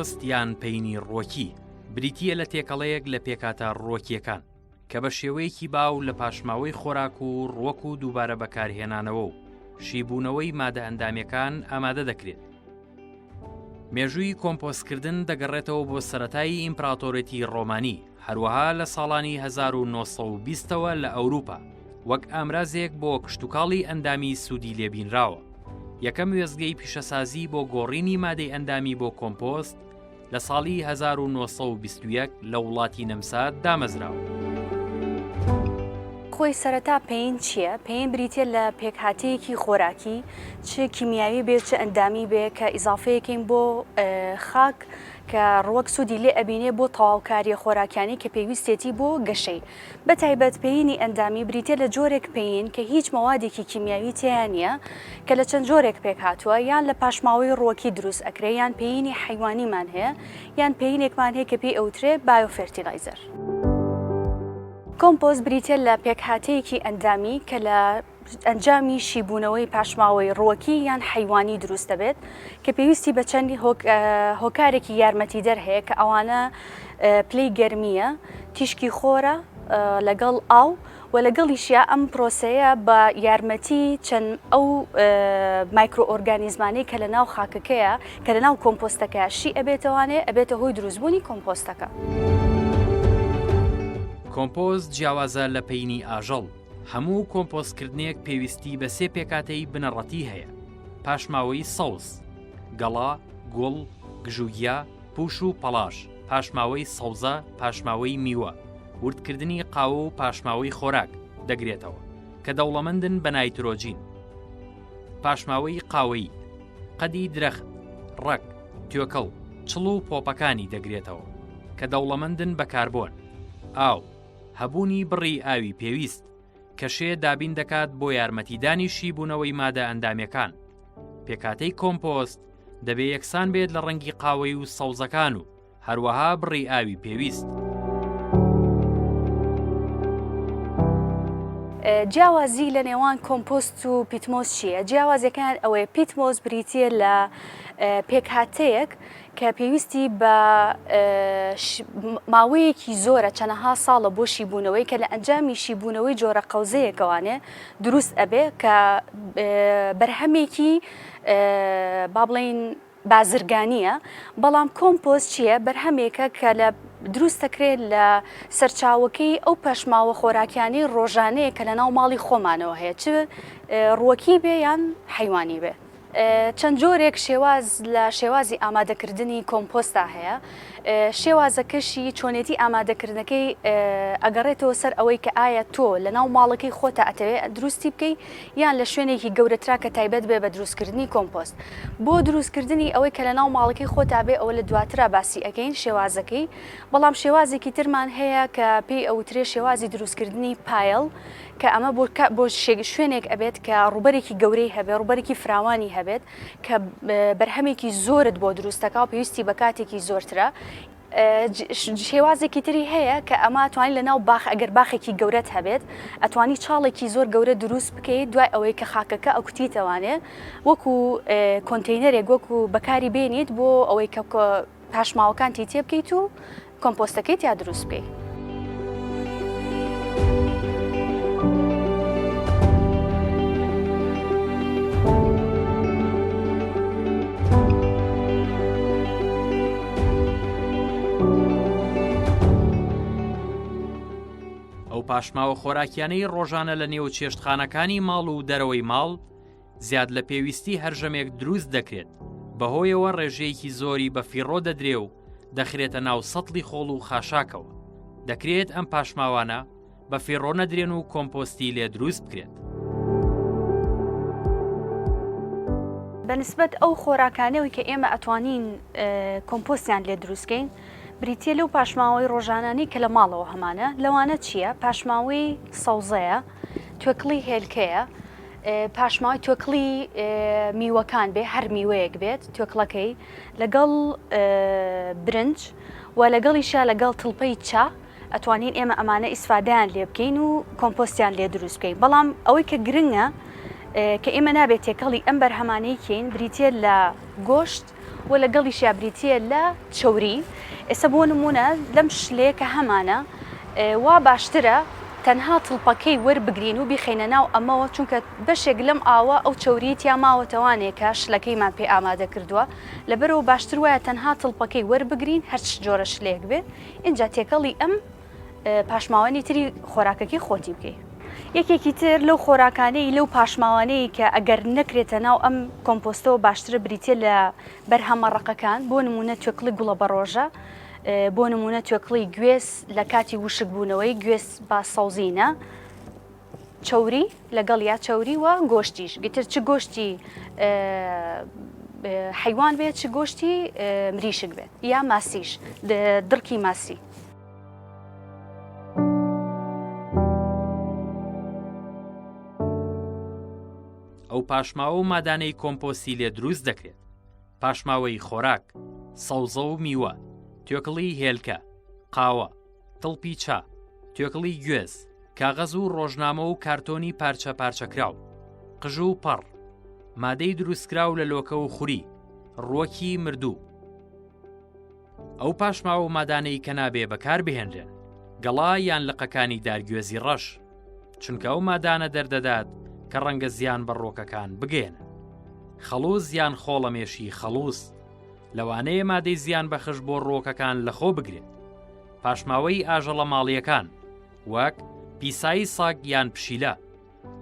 کۆمپۆست یان پەینی ڕۆکی بریتیە لە تێکەڵەیەک لە پێکاتە ڕۆکیەکان کە بە شێوەیەکی باو لە پاشماوەی خۆراک و ڕوەک و دووبارە بەکارهێنانەوە و شیبوونەوەی مادە ئەندامیەکان ئامادە دەکرێت. مێژووی کۆمپۆستکردن دەگەڕێتەوە بۆ سەرەتایی ئیمپراتۆرێتی ڕۆمانی، هەروەها لە ساڵانی 1920ەوە لە ئەوروپا وەک ئامرازێک بۆ کشتتوکاڵی ئەندامی سوودی لێبینراوە. یەکەم وێزگەی پیشەسازی بۆ گۆڕینی مادەی ئەندامی بۆ کۆمپۆست لە ساڵی 1921 لە وڵاتی نەمسا دامەزراوە. خۆی سەرەتا پێین چییە؟ پێین بریتە لە پێکهاتەیەکی خۆراکی چ کیمیاوی بێت چ ئەندامی بێ کە ئیزافەیەکەین بۆ خاک کە ڕوەک سوودی لێ ئەبینێ بۆ تەواوکاریە خۆراکیانی کە پێویستێتی بۆ گەشەی. بە تایبەت پێینی ئەندامی بریتە لە جۆرێک پێین کە هیچ مەوادێکی کیمیاوی تیان نیە کە لە چەند جۆرێک پێک هاتووە، یان لە پاشماوەی ڕوەکی دروست ئەکرێ، یان پێینی حیوانیمان هەیە، یان پێینێکمان هەیە کە پێی ئەوترێ بایۆفێرتیلایزەر. کۆمپۆست بریتە لە پێکهاتەیەکی ئەندامی کە لە ئەنجامی شیبوونەوەی پاشماوەی ڕوەکی یان حیوانی دروست دەبێت کە پێویستی بە چەندی هۆکارێکی یارمەتیدەر هەیە کە ئەوانە پلەی گەرمیە، تیشکی خۆرە لەگەڵ ئاو و لەگەڵیشیا ئەم پرۆسەیە بە یارمەتی چەند ئەو مایکرۆئۆرگانیزمانەی کە لە ناو خاکەکەیە کە لە ناو کۆمپۆستەکە شی ئەبێتەوانێ ئەبێتە هۆی دروستبوونی کۆمپۆستەکە. کۆمپۆست جیاوازە لە پەینی ئاژەڵ. هەموو کۆمپۆستکردنێک پێویستی بە سێ پێکاتەی بنەڕەتی هەیە: پاشماوەی سەوز، گەڵا، گوڵ، گژوگیا، پوش و پەڵاش، پاشماوەی سەوزە، پاشماوەی میوە، وردکردنی قاوە و پاشماوەی خۆراک دەگرێتەوە کە دەوڵەمەندن بە نایترۆجین. پاشماوەی قاوەیی، قەدی درەخت، ڕەک، توێکەڵ، چڵ و پۆپەکانی دەگرێتەوە کە دەوڵەمەندن بە کاربۆن. ئاو، هەبوونی بڕی ئاوی پێویست کەشێ دابین دەکات بۆ یارمەتیدانی شیبوونەوەی مادە ئەندامیەکان. پێکاتەی کۆمپۆست دەبێت یەکسان بێت لە ڕەنگی قاوەی و سەوزەکان و هەروەها بڕی ئاوی پێویست. جیاوازی لە نێوان کۆمپۆست و پیتمۆس چییە؟ جیاوازەکان ئەوەیە پیتمۆس بریتە لە پێکهاتەیەک کە پێویستی بە ماوەیەکی زۆرە چەندەها ساڵە بۆ شیبوونەوەی کە لە ئەنجامی شیبوونەوەی جۆرە قەوزەیەکەوانێ دروست ئەبێ کە بەرهەمێکی با بڵێن بازرگانیە. بەڵام کۆمپۆست چییە؟ بەرهەمێکە کە لە دروست دەکرێت لە سەرچاوەکەی ئەو پەشماوە خۆراکیانی ڕۆژانەیە کە لە ناو ماڵی خۆمانەوە هەیە، چ ڕوەکی بێ یان حیوانی بێ. چەند جۆرێک شێواز لە شێوازی ئامادەکردنی کۆمپۆستا هەیە. شێوازەکەشی چۆنێتی ئامادەکردنەکەی ئەگەڕێتەوە سەر ئەوەی کە ئایا تۆ لە ناو ماڵەکەی خۆتە ئەتەوێت دروستی بکەیت یان لە شوێنێکی گەورەترا کە تایبەت بێ بە دروستکردنی کۆمپۆست. بۆ دروستکردنی ئەوەی کە لە ناو ماڵەکەی خۆتا بێ ئەوە لە دواترا باسی ئەگەین شێوازەکەی. بەڵام شێوازێکی ترمان هەیە کە پێی ئەوترێ شێوازی دروستکردنی پایل کە ئەمە بۆ شوێنێک ئەبێت کە ڕوبەرێکی گەورەی هەبێت، ڕوبەرێکی فراوانی هەبێت کە بەرهەمێکی زۆرت بۆ دروستەکە و پێویستی بە کاتێکی زۆرترە. شێوازێکی تری هەیە کە ئەمە ئەتوانین لە ناو باخ ئەگەر باخێکی گەورەت هەبێت ئەتوانی چاڵێکی زۆر گەورە دروست بکەیت دوای ئەوەی کە خاکەکە ئەو کوتیتەوانێ وەکو کۆنتەینەرێک وەکو بەکاری بێنیت بۆ ئەوەی کە پاشماوەکانتی تێ بکەیت و کۆمپۆستەکەیت یا دروست بکەیت. پاشماوە خۆراکیانەی ڕۆژانە لە نێو چێشتخانەکانی ماڵ و دەرەوەی ماڵ زیاد لە پێویستی هەرژەمێک دروست دەکرێت. بەهۆیەوە ڕێژەیەکی زۆری بە فیڕۆ دەدرێ و دەخرێتە ناو سەتڵی خۆڵ و خاشاکەوە. دەکرێت ئەم پاشماوانە بە فیڕۆ نەدرێن و کۆمپۆستی لێ دروست بکرێت. بەنسبەت ئەو خۆراکانەوەی کە ئێمە ئەتوانین کۆمپۆستیان لێ دروستکەین بریتە لەو پاشماوەی ڕۆژانانی کە لە ماڵەوە هەمانە. لەوانە چییە؟ پاشماوەی سەوزەیە، توێکڵی هێلکەیە، پاشماوەی توێکڵی میوەکان بێ، هەر میوەیەک بێت توێکڵەکەی لەگەڵ برنج و لەگەڵیشە لەگەڵ تڵپەی چا ئەتوانین ئێمە ئەمانە ئیسفادەیان لێ بکەین و کۆمپۆستیان لێ دروست بکەین. بەڵام ئەوەی کە گرنگە کە ئێمە نابێت تێکەڵی ئەم بەرهەمانەی کەین بریتە لە گۆشت و لەگەڵیشیا بریتیە لە چەوری. ئێستا بۆ نمونە لەم شلەیە کە هەمانە وا باشترە تەنها تڵپەکەی وەربگرین و بیخینە ناو ئەمەوە، چونکە بەشێک لەم ئاوە ئەو چەوریتیا ماوەتەوانێکە شلەکەیمان پێ ئامادە کردووە، لەبەرەوە باشتر وایە تەنها تڵپەکەی وەربگرین هەر جۆرە شلەیەک بێت، اینجا تێکەڵی ئەم پاشماوانی تری خۆراکەکەی خۆتی بکەیت. یەکێکی تر لەو خۆراکانەی لەو پاشماوانەی کە ئەگەر نەکرێتە ناو ئەم کۆمپۆستەوە باشترە بریتێ لە بەرهەمە ڕقەکان، بۆ نمونە توێکڵی گوڵە بەڕۆژە، بۆ نمونە توێکڵی گوێز لە کاتی وشک بوونەوەی گوێز با سەوزینە، چەوری لەگەڵ یا چەوری وە گۆشتیش گەتر چ گۆشتی حیوان بێت چ گۆشتی مریشک بێت یا ماسیش دڕکی ماسی. ئەو پاشماوە و مادانەی کۆمپۆستی لێ دروست دەکرێت. پاشماوەی خۆراک، سەوزە و میوە، توێکڵی هێلکە، قاوە، تڵپی چا، توێکڵی گوێز، کاغەز و ڕۆژنامە و کارتۆنی پارچە پارچەکراو، قژ و پەڕ، مادەی دروستکراو لە لۆکە و خوری، ڕووەکی مردوو. ئەو پاشماوە و مادانەی کە نابێ بەکار بهێنرێن، گەڵا یان لقەکانی دارگوێزی ڕەش، چونکە ئەو مادانە دەردەدات کە ڕەنگە زیان بە ڕۆکەکان بگێنە. خەڵوز یان خۆڵەمێشی خەڵوز لەوانەیە مادەی زیان بەخش بۆ ڕۆکەکان لەخۆ بگرێت. پاشماوەی ئاژەڵە ماڵیەکان وەک پیسایی ساگ یان پشیلە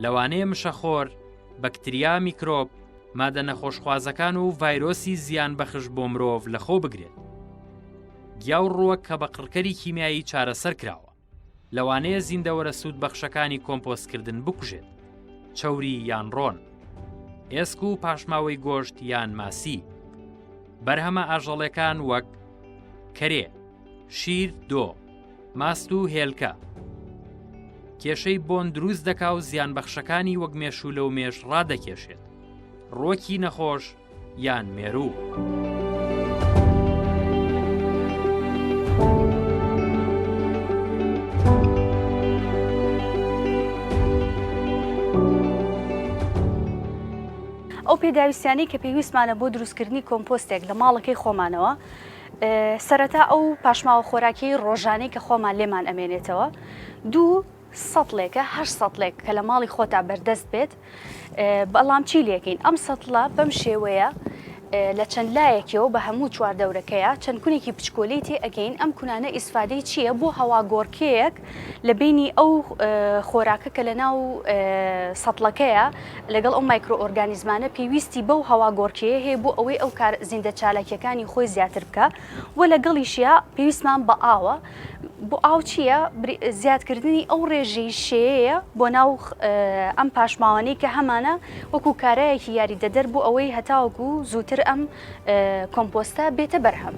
لەوانەیە مشەخۆر، بەکتریا، میکرۆب، مادە نەخۆشخوازەکان و ڤایرۆسی زیان بەخش بۆ مرۆڤ لەخۆ بگرێت. گیا و ڕووەک کە بە قڕکەری کیمیایی چارەسەر کراوە لەوانەیە زیندەوەرە سوود بەخشەکانی کۆمپۆستکردن بکوژێت، چەوری یان ڕۆن، ئێسک و پاشماوەی گۆشت یان ماسی، بەرهەمە ئاژەڵەکان وەک کەرێ، شیر، دۆ، ماست و هێلکە، کێشەی بۆن دروست دەکا و زیان بەخشەکانی وەک مێشولە و مێش ڕادەکێشێت، ڕۆکی نەخۆش یان مێروو. ئەو پێداویستیانەی کە پێویستمانە بۆ دروستکردنی کۆمپۆستێک لە ماڵەکەی خۆمانەوە، سەرەتا ئەو پاشماوە خۆراکی ڕۆژانەی کە خۆمان لێمان ئەمێنێتەوە 2 سەتڵێکە 8 سەتڵێک کە لە ماڵی خۆتا بەردەست بێت، بەڵام چی لێکەین؟ ئەم سەتڵە بەم شێوەیە لە چەند لایەکەوە بە هەموو چواردەورەکەیە چەند کونێکی پچکۆلەی تێ ئەگەین. ئەم کونانە ئیسفادەی چییە؟ بۆ هەواگۆڕکەیەک لە بینی ئەو خۆراکە کە لە ناو سەتڵەکەیە لەگەڵ ئەو مایکرۆ ئۆرگانیزمانە پێویستی بەو هەواگۆڕکەیە هەیە بۆ ئەوەی ئەو کار زیندە چالاکیەکانی خۆی زیاتر بکە، و لەگەڵیشیە پێویستمان بە ئاوە. بۆ ئاو چییە؟ زیادکردنی ئەو ڕێژەی شێیە بۆ ناو ئەم پاشماوانەی کە هەمانە وەکو کارایەکی یاری دەدەر بۆ ئەوەی هەتاوەکو زووتر ئەم کۆمپۆستە بێتە بەرهەم.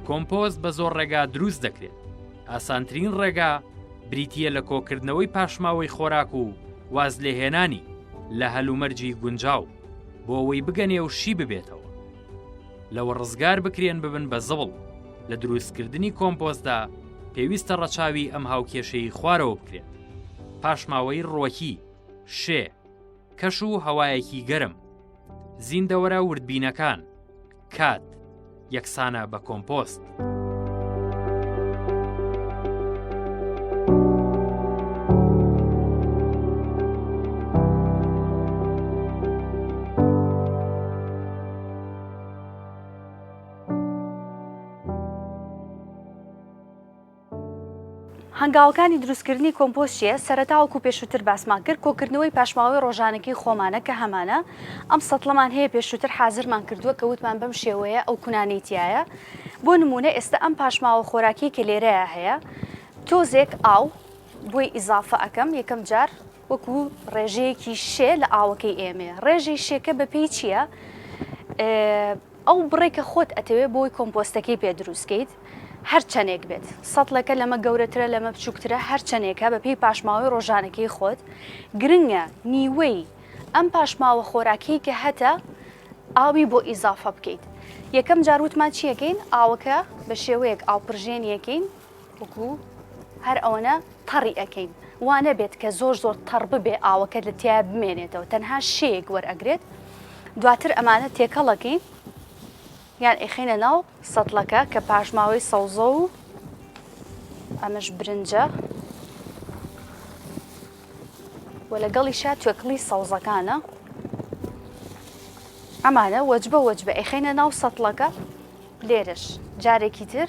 کۆمپۆست بە زۆر ڕێگا دروست دەکرێت. ئاسانترین ڕێگا بریتیە لە کۆکردنەوەی پاشماوەی خۆراک و واز لێهێنانی لە هەلومەرجی گونجاو بۆ ئەوەی بگەنێ و شی ببێتەوە. لەوە ڕزگار بکرێن ببن بە زەوڵ. لە دروستکردنی کۆمپۆستدا پێویستە ڕەچاوی ئەم هاوکێشەی خوارەوە بکرێت. پاشماوەی ڕۆکی، شێ، کەش و هەوایەکی گەرم، زیندەوەرە وردبینەکان، کات یەکسانە بە کۆمپۆست. هەنگاوەکانی دروستکردنی کۆمپۆستیە سەرەتاوەکو پێشووتر باسمان کرد کۆکردنەوەی پاشماوەی ڕۆژانەکەی خۆمانە کە هەمانە ئەم سەتڵەمان هەیە پێشووتر حازرمان کردووە کە وتمان بەم شێوەیە ئەو کونانەیتیایە. بۆ نمونە ئێستا ئەم پاشماوە خۆراکی کە لێرەیە هەیە تۆزێک ئاو بۆی ئیزافە ئەەکەم یەکەم جار وەکو ڕێژەیەکی شێ لە ئاوەکەی ئێمێ. ڕێژەی شێکە بەپێی چییە؟ ئەو بڕێکە خۆت ئەتەوێت بۆی کۆمپۆستەکەی پێ دروستکەیت هەر چەندێک بێت، سەتڵەکە لەمە گەورەترە لەمە بچووکترە، هەر چەندێکە بەپێی پاشماوەی ڕۆژانەکەی خۆت گرنگە نیوەی ئەم پاشماوە خۆراکی کە هەتە ئاوی بۆ ئیزافە بکەیت. یەکەم جاروتمان چیەکەین ئاوەکە بە شێوەیەک ئاوپڕژێنیەکەین وەکو هەر ئەوەنە تەڕی ئەەکەین وانە بێت کە زۆر تەڕ ببێ ئاوەکە لە تیا بمێنێتەوە تەنها شەیەک وەرئەگرێت دواتر ئەمانە تێکەڵەکەین یان ئەخینە ناو سەتلەکە کە پاشماوەی سەوزە و ئەمەش برنجە و لەگەڵیشا توێکڵی سەوزەکانە ئەمانە وەجبە ئەخینە ناو سەتلەکە لێرەش جارێکی تر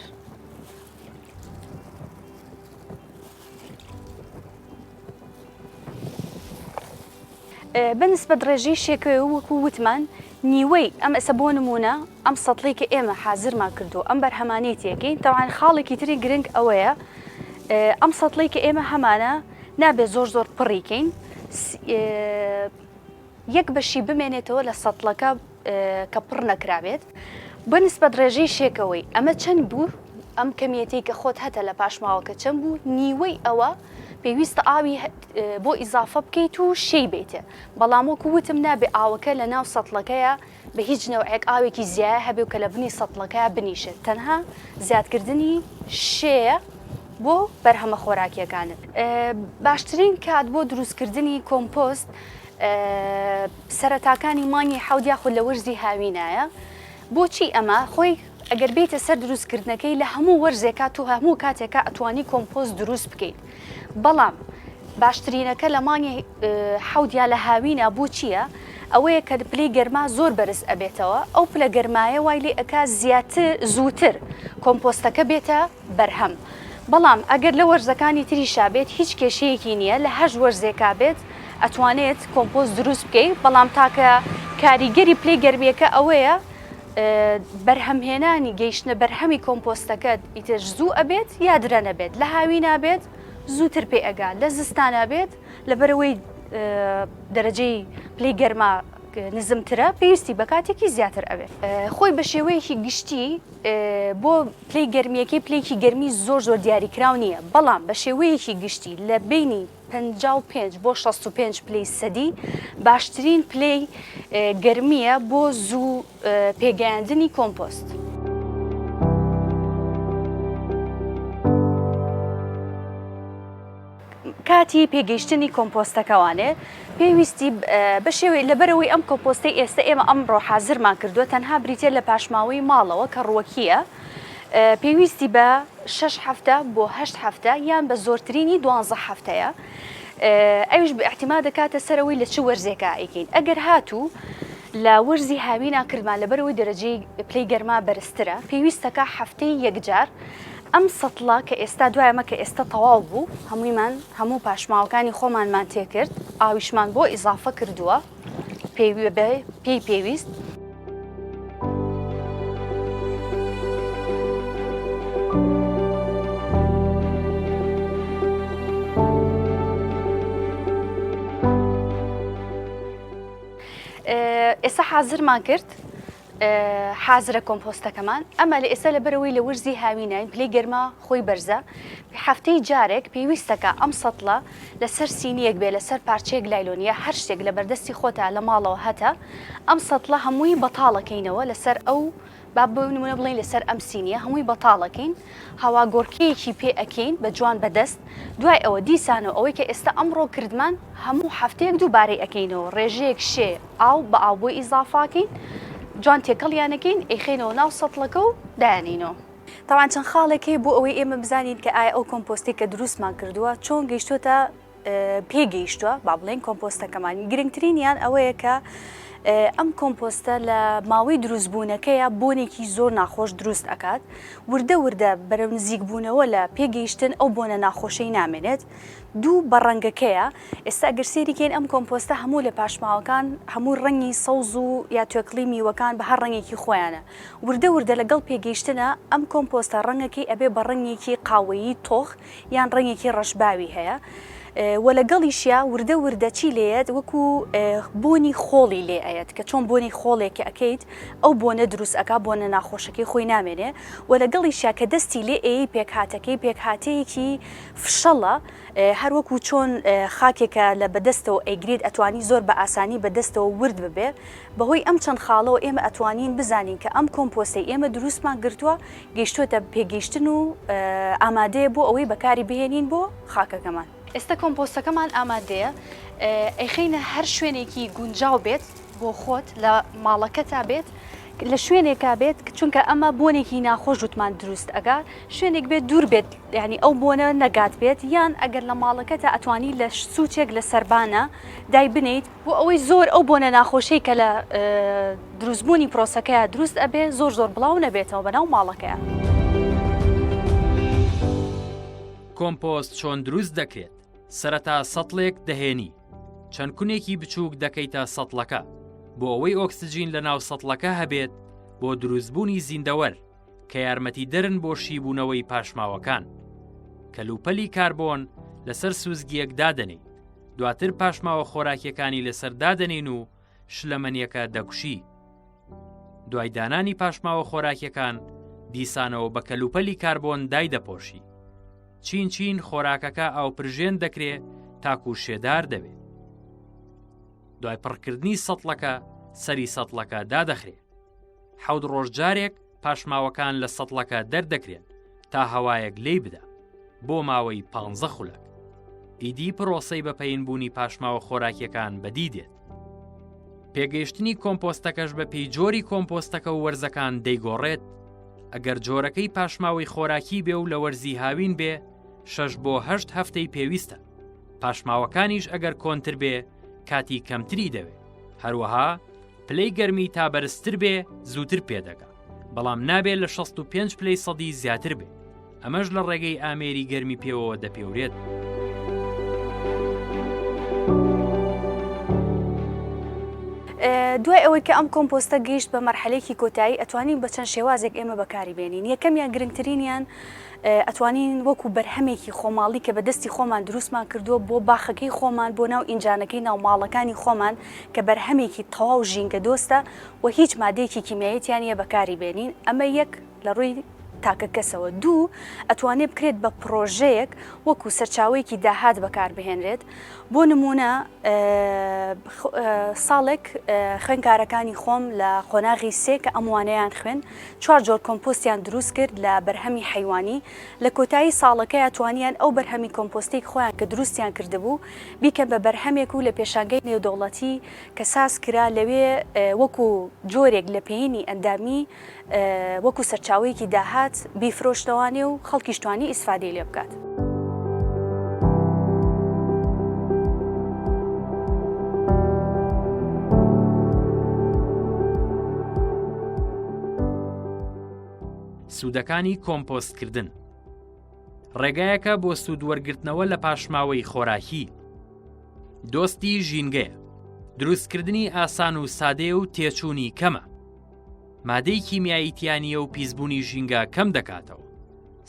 بنسبە درێژی شێکەوە وەکو وتمان نیوەی ئەم ئەسە بۆ نمونە ئەم سەتڵی کە ئێمە حازرمان کردو ئەم بەرهەمانێتیەکەین تەوان خاڵێکی تری گرنگ ئەوەیە ئەم سەتڵی کە ئێمە هەمانە نابێت زۆر پڕیکەین یەک بەشی بمێنێتەوە لە سەتڵەکە کە پڕ نەکرابێت بنسبە درێژی شێکەوەی ئەمە چەند بوو ئەم کەمیەتی کە خۆت هەتە لە پاشماوەکە چەند بوو نیوەی ئەوە پێویستە ئاوی بۆ ئیزافە بکەیت و شەی بێتێ بەڵام وەکو وتم نابێ ئاوەکە لە ناو سەتڵەکەیە بە هیچ نەوعێک ئاوێکی زیایە هەبێ و کە لە بنی سەتڵەکەیە بنیشێت تەنها زیادکردنی شەیە بۆ بەرهەمە خۆراکیەکانت باشترین کات بۆ دروستکردنی کۆمپۆست سەرەتاکانی مانگی حەوت یاخود لە وەرزی هاوینایە بۆچی ئەمە خۆی ئەگەر بێتە سەر دروستکردنەکەی لە هەموو وەرزێکات و هەموو کاتێکە ئەتوانی کۆمپۆست دروست بکەیت بەڵام باشترینەکە لە مانگی حەوت یا لە هاوینە بۆ چییە؟ ئەوەیە کە پلەی گەرما زۆر بەرز ئەبێتەوە ئەو پلە گەرمایە وای لێ ئەکا زووتر کۆمپۆستەکە بێتە بەرهەم بەڵام ئەگەر لە وەرزەکانی تریشا بێت هیچ کێشەیەکی نییە لە هەژ وەرزێکا بێت ئەتوانێت کۆمپۆست دروست بکەیت بەڵام تاکە کاریگەری پلەی گەرمیەکە ئەوەیە بەرهەمهێنانی گەیشتنە بەرهەمی کۆمپۆستەکە ئیتر زوو ئەبێت یا درە نەبێت لە هاوی نابێت زووتر پێ ئەگا لە زستانە بێت لەبەرەوەی دەرەجەی پلەی گەرما نزمترە پێویستی بە کاتێکی زیاتر ئەوێت خۆی بە شێوەیەکی گشتی بۆ پلەی گەرمیەکەی پلەیەکی گەرمی زۆر دیاریکراو نییە بەڵام بە شێوەیەکی گشتی لە بینی 55 بۆ 65 پلەی سەدی باشترین پلەی گەرمیە بۆ زوو پێگەیاندنی کۆمپۆست. کاتی پێگەیشتنی کۆمپۆستەکەوانێ پێویستی بە شێوەی لەبەرەوەی ئەم کۆمپۆستی ئێستا ئێمە ئەمڕۆ حازرمان کردووە تەنها بریتێ لە پاشماوەی ماڵەوە کە ڕووەکیە پێویستی بە 6 هەفتە بۆ 8 هەفتە یان بە زۆرترینی 12 هەفتەیە ئەویش بە احتیما دەکاتە سەرەوەی لە چ وەرزێکە ئەیکەین ئەگەر هاتوو لە وەرزی هاوینا کردمان لەبەرەوەی دەرەجەی پلەی گەرما بەرزترە پێویستەکە هەفتەی یەکجار ئەم سەتڵە کە ئێستا دوایەمە کە ئێستا تەواو بوو هەموو پاشماوەکانی خۆمانمان تێکرد ئاویشمان بۆ ئیزافە کردووە پێی پێویست ئێستا حازرمان کرد حازرە کۆمپۆستەکەمان ئەمە لە ئێستا لەبەرەوەی لە وەرزی هاوینین پلەی گەرما خۆی بەرزە هەفتەی جارێک پێویستەکە ئەم سەتڵە لەسەر سینیەک بێ لەسەر پارچەیەک لایلۆنیە هەر شتێک لە بەردەستی خۆتە لە ماڵەوە هەتە ئەم سەتڵە هەمووی بەتاڵەکەینەوە لەسەر ئەو با بنمونە بڵین لەسەر ئەم سینیە هەمووی بەتاڵەکەین هەوا گۆرکەیەکی پێ ئەکەین بە جوان بەدەست دوای ئەوە دیسانەوە ئەوەی کە ئێستا ئەمڕۆ کردمان هەموو هەفتەیەک دووبارەی ئەەکەینەوە ڕێژەیەک شێ ئاو بە ئاو بۆ ئیزافاکەین جوان تێکەڵیانەکەین ئەیخێنەوە ناو سەتڵەکە و دایانینەوە تاوان چەند خاڵێکی بۆ ئەوەی ئێمە بزانین کە ئایا ئەو کۆمپۆستی کە دروستمان کردووە چۆن گەیشتوتە پێگەیشتووە با بڵێن کۆمپۆستەکەمان گرنگترینیان ئەوەیە کە ئەم کۆمپۆستە لە ماوەی دروستبوونەکەیە بۆنێکی زۆر ناخۆش دروست ئەکات وردە وردە بەرەو نزیکبوونەوە لە پێگەیشتن ئەو بۆنە ناخۆشەی نامێنێت دوو بەڕەنگەکەیە ئێستا گەرسێریکەین ئەم کۆمپۆستە هەموو لە پاشماوەکان هەموو ڕەنگی سەوز و یا توێکڵی میوەکان بە هەر ڕەنگێکی خۆیانە وردە وردە لەگەڵ پێگەیشتنە ئەم کۆمپۆستە ڕەنگەکەی ئەبێ بە ڕەنگێکی قاوەیی تۆخ یان ڕەنگێکی ڕەشباوی هەیە وە لەگەڵیشیا وردە وردە چی لێت وەکو بۆنی خۆڵی لێ هەیەت کە چۆن بۆنی خۆڵێکی ئەەکەیت ئەو بۆنە دروست ئەکا بۆنە ناخۆشەکەی خۆی نامێنێ و لەگەڵیشیا کە دەستی لێ ئێی پێکهاتەکەی پێکهاتەیەکی فشەڵە هەروەکو چۆن خاکێکە لە بەدەستەوە ئەیگرێت ئەتوانی زۆر بە ئاسانی بەدەستەوە ورد ببێ بەهۆی ئەم چەند خاڵەوە ئێمە ئەتوانین بزانین کە ئەم کۆمپۆستی ئێمە دروستمان گرتووە گەیشتوتە پێگەیشتن و ئامادەیە بۆ ئەوەی بەکاری بهێنین بۆ خاکەکەمان. ئێستا کۆمپۆستەکەمان ئامادەیە ئەیخینە هەر شوێنێکی گونجاو بێت بۆ خۆت لە ماڵەکەتا بێت لە شوێنێکا بێت چونکە ئەمە بۆنێکی ناخۆش وتمان دروست ئەگا شوێنێک بێت دوور بێت یعنی ئەو بۆنە نەگات بێت یان ئەگەر لە ماڵەکەتە ئەتوانی لە سوچێک لە سەربانە دای بنیت بۆ ئەوەی زۆر ئەو بۆنە ناخۆشەی کە لە دروستبوونی پرۆسەکەیە دروست ئەبێ زۆر بڵاو نەبێتەوە بەناو ماڵەکەیە. کۆمپۆست چۆن دروست دەکرێت؟ سەرەتا سەتڵێک دەهێنی چەند کونێکی بچووک دەکەیتە سەتڵەکە بۆ ئەوەی ئۆکسجین لە ناو سەتڵەکە هەبێت بۆ دروستبوونی زیندەوەر کە یارمەتی دەرن بۆ شیبوونەوەی پاشماوەکان. کەلوپەلی کاربۆن لەسەر سوزگیەک دادەنێ دواتر پاشماوە خۆراکیەکانی لەسەر دادەنین و شلەمەنیەکە دەکوشی. دوای دانانی پاشماوە خۆراکیەکان دیسانەوە بە کەلوپەلی کاربۆن دای دەپۆشی. چین خۆراکەکە ئاوپرژێن دەکرێت تاکو شێدار دەبێت. دوای پڕکردنی سەتڵەکە سەری سەتڵەکە دادەخرێت. 7 ڕۆژ جارێک پاشماوەکان لە سەتڵەکە دەردەکرێن تا هەوایەک لێی بدا بۆ ماوەی 15 خولەک. ئیدی پرۆسەی بەپەینبوونی پاشماوە خۆراکیەکان بەدی دێت. پێگەیشتنی کۆمپۆستەکەش بە پێی جۆری کۆمپۆستەکە و وەرزەکان دەیگۆڕێت. ئەگەر جۆرەکەی پاشماوەی خۆراکی بێ و لە وەرزی هاوین بێ 6 بۆ 8 هەفتەی پێویستە. پاشماوەکانیش ئەگەر کۆنتر بێ کاتی کەمتری دەوێت. هەروەها پلەی گەرمی تا بەرزتر بێ زووتر پێدەگا بەڵام نابێت لە 65 پلەی سەدی زیاتر بێ. ئەمەش لە ڕێگەی ئامێری گەرمی پێوەوە دەپێورێت. دوای ئەوەی کە ئەم کۆمپۆستە گەیشت بە مەرحەلەیەکی کۆتایی ئەتوانین بە چەند شێوازێک ئێمە بەکاری بێنین. یەکەمیان گرنگترینیان ئەتوانین وەکو بەرهەمێکی خۆماڵی کە بە دەستی خۆمان دروستمان کردووە بۆ باخەکەی خۆمان بۆ ناو ئینجانەکەی ناوماڵەکانی خۆمان کە بەرهەمێکی تەواو ژینگە دۆستە و هیچ مادەیەکی کیمیاییتیان نیە بەکاری بێنین. ئەمە یەک لە ڕووی تاکە کەسەوە. دوو ئەتوانێت بکرێت بە پرۆژەیەک وەکو سەرچاوەیەکی داهات بەکاربهێنرێت. بۆ نمونە ساڵێک خوێنکارەکانی خۆم لە قۆناغی سێ کە ئەموانەیان خوێن 4 جۆر کۆمپۆستیان دروست کرد لە بەرهەمی حیوانی. لە کۆتایی ساڵەکەی ئەتوانیان ئەو بەرهەمی کۆمپۆستێک خۆیان کە دروستیان کردبوو بیکەن بە بەرهەمێک و لە پێشانگەی نێودەوڵەتی کە ساز کرا لەوێ وەکو جۆرێک لە پێینی ئەندامی وەکو سەرچاوەیەکی داهات بیفرۆشتەوانێ و خەڵکیشتوانی ئیسفادەی لێ بکات. سوودەکانی کۆمپۆستکردن ڕێگایەکە بۆ سوودوەرگرتنەوە لە پاشماوەی خۆراکی. دۆستی ژینگەیە، دروستکردنی ئاسان و سادەیە و تێچوونی کەمە. مادەی کیمیاییتیانیە و پیسبوونی ژینگە کەم دەکاتەوە.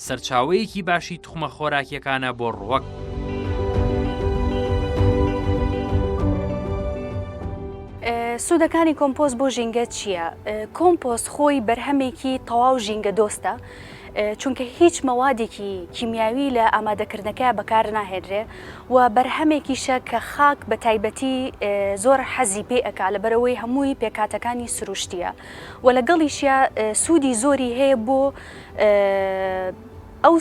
سەرچاوەیەکی باشی توخمە خۆراکیەکانە بۆ ڕووەک. سوودەکانی کۆمپۆست بۆ ژینگە چییە؟ کۆمپۆست خۆی بەرهەمێکی تەواو ژینگە دۆستە چونکە هیچ مەوادێکی کیمیاوی لە ئامادەکردنەکە بەکار ناهێنرێ و بەرهەمێکیشە کە خاک بە تایبەتی زۆر حەزی پێ ئەکا لەبەرەوەی هەمووی پێکاتەکانی سروشتیە و لەگەڵیشیە سوودی زۆری هەیە بۆ ئەو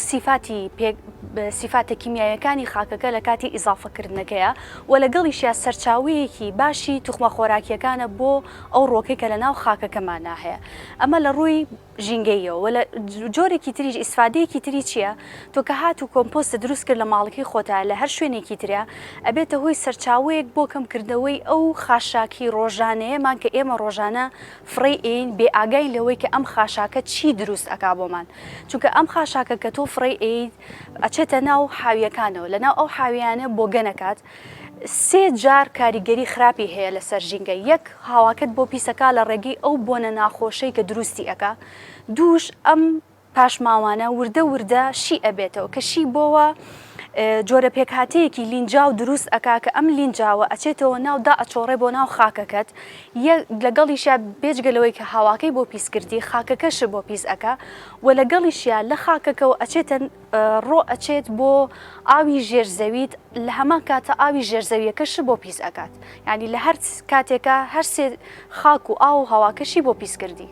سیفاتە کیمیایەکانی خاکەکە لە کاتی ئیزافەکردنەکەیە و لەگەڵیشیە سەرچاوەیەکی باشی توخمە خۆراکیەکانە بۆ ئەو ڕۆکەی کە لە ناو خاکەکەمانە هەیە. ئەمە لە ڕووی ژینگەیەوە و لە جۆرێکی تریش ئیسفادەیەکی تری چییە؟ تۆ کە هات و کۆمپۆستە دروست کرد لە ماڵەکەی خۆتە لە هەر شوێنێکی تریا ئەبێتە هۆی سەرچاوەیەک بۆ کەمکردنەوەی ئەو خاشاکی ڕۆژانەیەمان کە ئێمە ڕۆژانە فڕێ ئین بێ ئاگای لەوەی کە ئەم خاشاکە چی دروست ئەکا بۆمان. چونکە ئەم خاشاکە کە تۆ فڕێ ئید ئەچێتە ناو حاویەکانەوە لە ناو ئەو حاویانە بۆ گەنەکات. 3 جار کاریگەری خراپی هەیە لەسەر ژینگە. یەک هاواکەت بۆ پیسەکە لە ڕێگەی ئەو بۆنە ناخۆشەی کە دروستی ئەکا. دووش ئەم پاشماوانە وردە شی ئەبێتەوە کە شی بۆوە جۆرە پێکهاتەیەکی لینجاو دروست ئەکا کە ئەم لینجاوە ئەچێتەوە ناودا ئەچۆڕێ بۆ ناو خاکەکەت لەگەڵیشیا بێجگەلەوەی کە هاواکەی بۆ پیسکردی خاکەکەش بۆ پیس ئەکا و لەگەڵیشیا لە خاکەکەەوە ئەچێتە ڕۆ ئەچێت بۆ ئاوی ژێرزەویت لە هەمان کاتە ئاوی ژێرزەویەکەش بۆ پیس ئەکات یعنی لە هەر کاتێکە هەر سێ خاک و ئاو و هاواکەشی بۆ پیسکردی.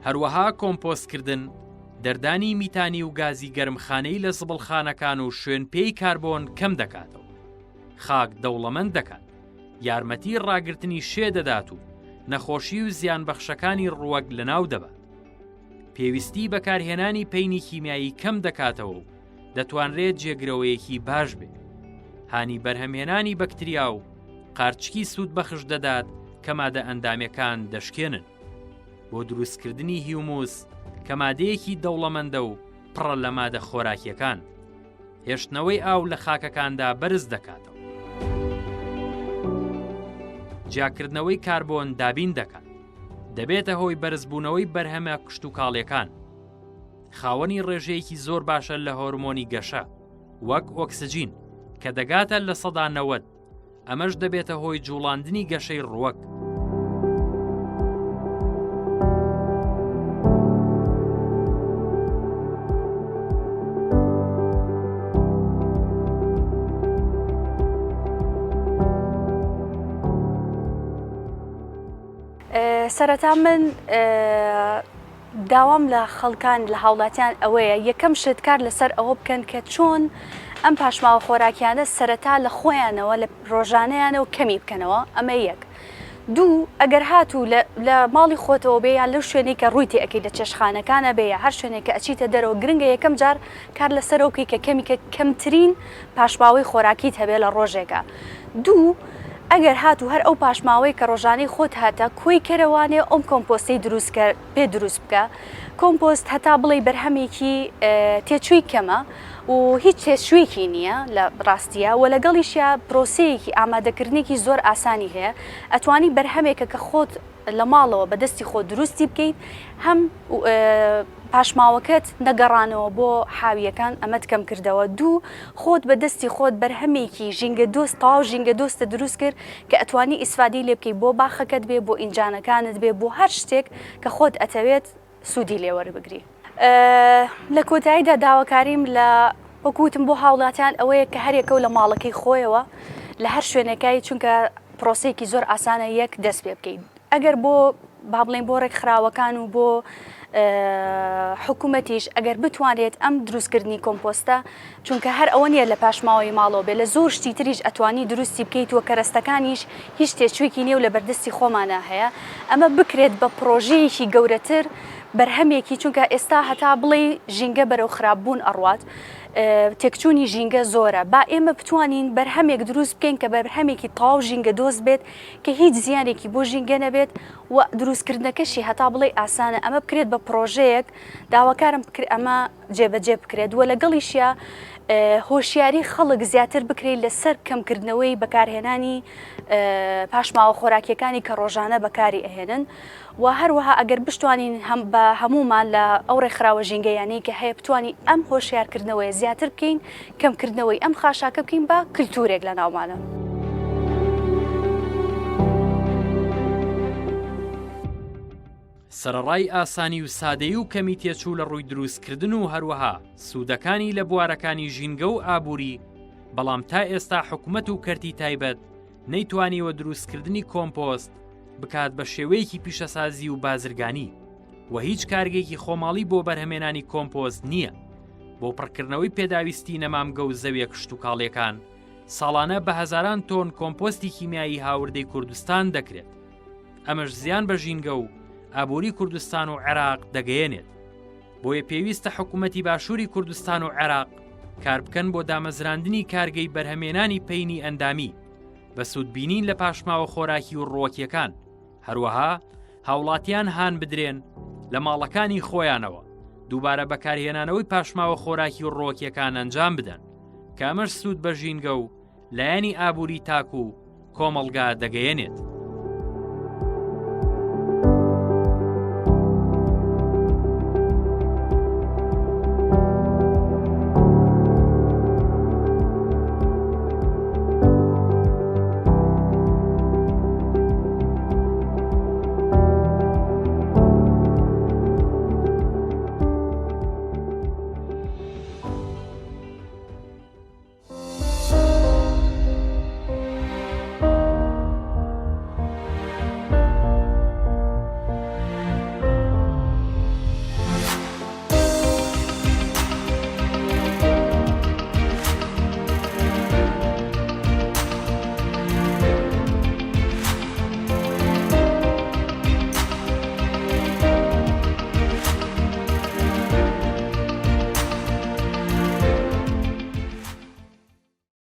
هەروەها کۆمپۆستکردن دەردانی میتانی و گازی گەرمخانەی لە زبڵخانەکان و شوێن پێی کاربۆن کەم دەکاتەوە. خاک دەوڵەمەند دەکات، یارمەتی ڕاگررتنی شێ دەدات و نەخۆشی و زیان بەخشەکانی ڕووەک لەناو دەبات. پێویستی بەکارهێنانی پەینی کیمیایی کەم دەکاتەوە و دەتوانرێت جێگرەوەیەکی باش بێت. هانی بەرهەمهێنانی بەکتریا و قارچکی سوود بەخش دەدات کە مادە ئەندامەکان دەشکێنن. بۆ دروستکردنی هیوموس کە مادەیەکی دەوڵەمەندە و پڕە لە مادە خۆراکیەکان هێشتنەوەی ئاو لە خاکەکاندا بەرز دەکاتەوە. جیاکردنەوەی کاربۆن دابین دەکات، دەبێتە هۆی بەرزبوونەوەی بەرهەمە کشت و کاڵیەکان. خاوەنی ڕێژەیەکی زۆر باشە لە هۆرمۆنی گەشە وەک ئۆکسجین کە دەگاتە لە 90%. ئەمەش دەبێتە هۆی جوڵاندنی گەشەی ڕووەک. سەرەتا من داوام لە خەڵکان لە هاوڵاتیان ئەوەیە یەکەم شت کار لەسەر ئەوە بکەن کە چۆن ئەم پاشماوە خۆراکیانە سەرەتا لە خۆیانەوە لە ڕۆژانەیانەوە کەمی بکەنەوە. ئەمە یەک. دوو، ئەگەر هاتوو لە ماڵی خۆتەوە بێ یان لەو شوێنەی کە ڕوویتی ئەەکەی لە چێشخانەکانە بێ هەر شوێنێک کە ئەچیتە دەرەوە گرنگە یەکەم جار کار لەسەرەوەکەی کە کەمیکە کەمترین پاشماوەی خۆراکیت هەبێ لە ڕۆژێکە. دوو، ئەگەر هاتوو هەر ئەو پاشماوەی کە ڕۆژانەی خۆت هاتە کۆی کەرەوانێ ئەم کۆمپۆستی پێ دروست بکە. کۆمپۆست هەتا بڵێ بەرهەمێکی تێچووی کەمە و هیچ تێچوویەکی نییە لە ڕاستیە و لەگەڵیشیا پرۆسەیەکی ئامادەکردنێکی زۆر ئاسانی هەیە. ئەتوانی بەرهەمێکە کە خۆت لە ماڵەوە بەدەستی خۆت دروستی بکەیت هەم پاشماوەکەت نەگەڕانەوە بۆ حاویەکان ئەمەت کەم کردەوە. دوو، خۆت بەدەستی خۆت بەرهەمێکی ژینگە دۆست تاو ژینگە دۆستە دروست کرد کە ئەتوانی ئیسفادی لێ بکەیت بۆ باخەکەت بێ بۆ ئینجانەکانت بێ بۆ هەر شتێک کە خۆت ئەتەوێت سوودی لێوەربگری. لە کۆتاییدا داواکاریم لە وەکوتم بۆ هاوڵاتیان ئەوەیە کە هەرێکە و لە ماڵەکەی خۆیەوە لە هەر شوێنەکەی چونکە پرۆسەیەکی زۆر ئاسانە یەک دەست پێ بکەیت. ئەگەر بۆ با بڵێن بۆ ڕێکخراوەکان و بۆ حکوومەتیش ئەگەر بتوانێت ئەم دروستکردنی کۆمپۆستە چونکە هەر ئەوە نیە لە پاشماوەی ماڵەوە بێ لە زۆر شتی تریش ئەتوانی دروستی بکەیتوە کەرەستەکانیش هیچ تێچوویەکی نێو لە بەردەستی خۆمانە هەیە. ئەمە بکرێت بە پرۆژەیەکی گەورەتر بەرهەمێکی چونکە ئێستا هەتا بڵێ ژینگە بەرەو خراپبوون ئەڕوات تێکچوونی ژینگە زۆرە با ئێمە بتوانین بەرهەمێک دروست بکەین کە بەرهەمێکی تاو ژینگە دۆست بێت کە هیچ زیانێکی بۆ ژینگە نەبێت و دروستکردنەکەشی هەتا بڵێ ئاسانە. ئەمە بکرێت بە پرۆژەیەک داواکارم ئەمە جێبەجێ بکرێت و لەگەڵیشیا هۆشیاری خەڵک زیاتر بکرێت لەسەر کەمکردنەوەی بەکارهێنانی پاشماوە خۆراکیەکانی کە ڕۆژانە بەکاری ئەهێنن و هەروەها ئەگەر بشتوانین بە هەمومان لە ئەو ڕێکخراوە ژینگەیانەی کە هەیە بتوانین ئەم هۆشیارکردنەوەی زیاتر بکەین کەمکردنەوەی ئەم خاشاکە بکەین بە کللتورێک لە ناومانە. سەرەڕای ئاسانی و سادەیی و کەمی تێچوو لە ڕووی دروستکردن و هەروەها سوودەکانی لە بوارەکانی ژینگە و ئابووری، بەڵام تا ئێستا حکوومەت و کەرتی تایبەت نەیتوانیوە دروستکردنی کۆمپۆست بکات بە شێوەیەکی پیشەسازی و بازرگانی و هیچ کارگێکی خۆماڵی بۆ بەرهەمێنانی کۆمپۆست نییە. بۆ پڕکردنەوەی پێداویستی نەمامگە و زەویە کشت و کاڵیەکان ساڵانە بە هەزاران تۆن کۆمپۆستی کیمیایی هاوردەی کوردستان دەکرێت. ئەمەش زیان بە ژینگە و ئابووری کوردستان و عێراق دەگەیەنێت. بۆیە پێویستە حکوومەتی باشووری کوردستان و عێراق کار بکەن بۆ دامەزراندنی کارگەی بەرهەمێنانی پەینی ئەندامی بە سوودبینین لە پاشماوە خۆراکی و ڕۆکیەکان. هەروەها هاوڵاتیان هان بدرێن لە ماڵەکانی خۆیانەوە دووبارە بەکارهێنانەوەی پاشماوە خۆراکی و ڕۆکیەکان ئەنجام بدەن کە ئەمەش سوود بە ژینگە و لایەنی ئابووری تاک و کۆمەڵگا دەگەیەنێت.